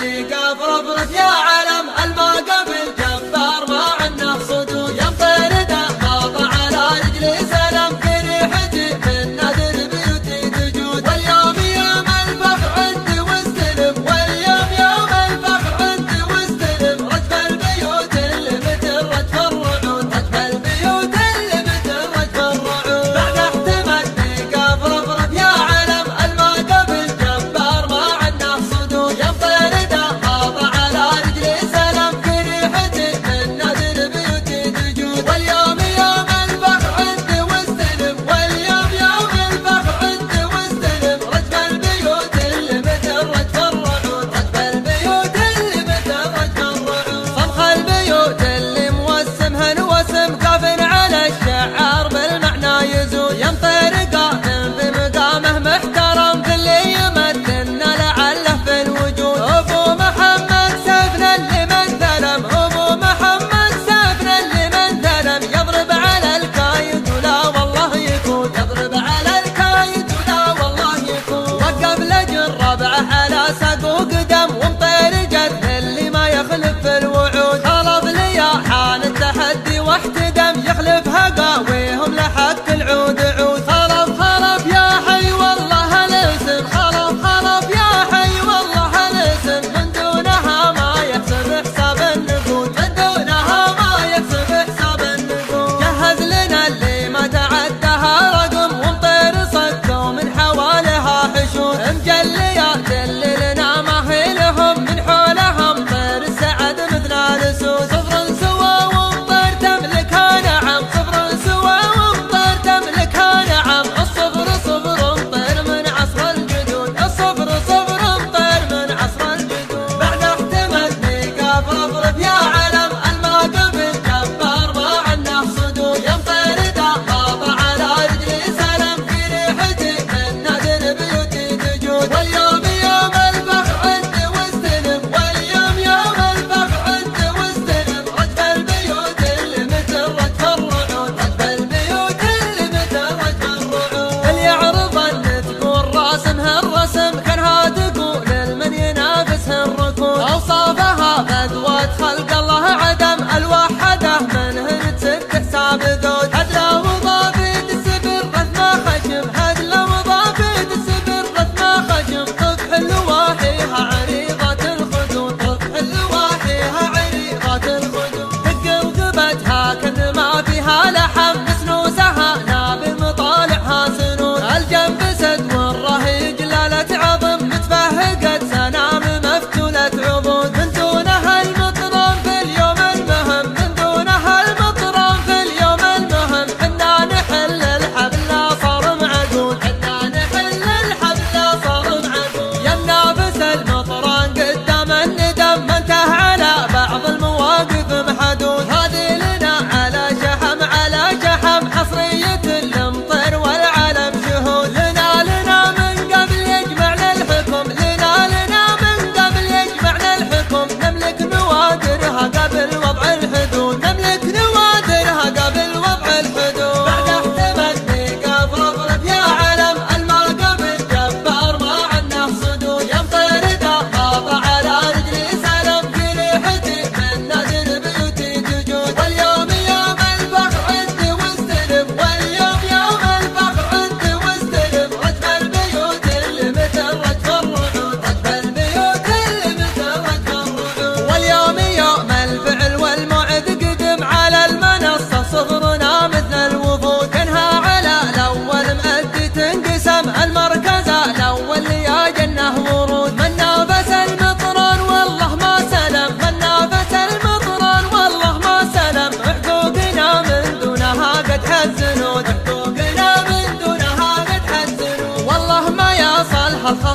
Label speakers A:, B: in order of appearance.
A: الدقاف رفرف يا علم الموقف الجبار ما عنه صدود يمطر دهاط على رجلي سلم في ريحتي من نادر بيوتي تجود واليوم يوم الفخر عندي واستلم واليوم يوم الفخر عندي واستلم رجف البيوت اللي مثل رجف الرعود رجف البيوت اللي مثل رجف الرعود بعد احتمال الدقاف رفرف يا علم الموقف الجبار ما عنه صدود يمطر دهاط على رجلي سلم في ريحتي من نادر بيوتي تجود واليوم يوم الفخر عندي واستلم واليوم يوم الفخر عندي واستلم رجف البيوت اللي مثل رجف الرعود رجف البيوت اللي مثل رجف الرعود صمخ البيوت اللي موسمها الوسم كاف على الشعار بالمعنى يزود يمطر قائم بمقامه محترم في اللي يمثلنا لعله في الوجود ابو محمد سيفنا اللي من ثلم ابو محمد سيفنا اللي من ثلم يضرب على الكايد ولا والله يكون يضرب على الكايد ولا والله يكون وقف لجل ربعه على ساق وقدم ومطير جد اللي ما يخلف في الوعود خلط لياحان التحدي واحتدم يخلفها قاويهم لحق العود عود خلف خلف يا حي والله الاسم خلف خلف يا حي والله الاسم من دونها ما يحسب حساب النقود من دونها ما يحسب حساب النقود جهز لنا اللي ما تعدها رقم ومطير صدوا من حوالها حشود مجليات اللي لنا ما هي لهم من حولها مطير السعد مثل الاسود صفر سوا ومطير تملكها نعم صفر سوا ومطير تملكها نعم الصفر صفر مطير من عصر الجدود الصفر صفر مطير من عصر الجدود بعد احتمال دقاف رفرف يا علم الموقف الجبار ما عنه صدود يمطر دهاط على رجلي سلم في ريحتي من نادر بيوتي تجود واليوم يوم الفخر عندي واستلم واليوم يوم الفخر عندي واستلم رجف البيوت اللي مثل رجف الرعود رجف البيوت اللي مثل رجف الرعود اللي يعرض ان تكون راسمها الرسم كانها تقول لمن ينافسها الركود اوصافها بدوة خلق الله عدم الوحده منهن تسد حساب ذود هد له ضابط السبر رثما خشم هد له ضابط السبر رثما خشم طفح اللواحيها عريضة الخدود طفح اللواحيها عريضة الخدود دق رقبتها كن ما فيها لحم مسنوسها ناب مطالعها سنود الجنب سد والرهي جلالة عظم متفهقت سنام مفتولة عبود من دونها المطران في اليوم المهم من دونها المطران في اليوم المهم حنا نحل الحبل صار معدود حنا نحل الحبل صار معدود يا منافس المطران قدام الندم ما انتهى على بعض المواقف محدود هذه لنا على شحم حصرية المطر والعالم شهود لنا من قبل يجمعنا الحكم لنا من قبل يجمعنا الحكم نملك نوادرها قبل وضع الحدود نملك نوادرها قبل وضع الحدود بعد احتمال دقاف رفرف يا علم الموقف الجبار ما عنه صدود يمطر دهاط على رجلي سلم في ريحتي من نادر بيوتي تجود واليوم يوم الفخر عندي واستلم واليوم يوم الفخر عندي واستلم رجف البيوت اللي مثل رجف الرعود رجف البيوت اللي مثل رجف الرعود واليوم يوم الفعل والموعد قدم على المنصة صغرنا مثل الوفود كانها على الاول مأدي تنقسم المركز الاول يا جنه ورود من نافس المطران والله ما سلم من نافس المطران والله ما سلم حقوقنا من دونها قد حزنود حقوقنا من دونها قد حزنود والله ما يصلح الخط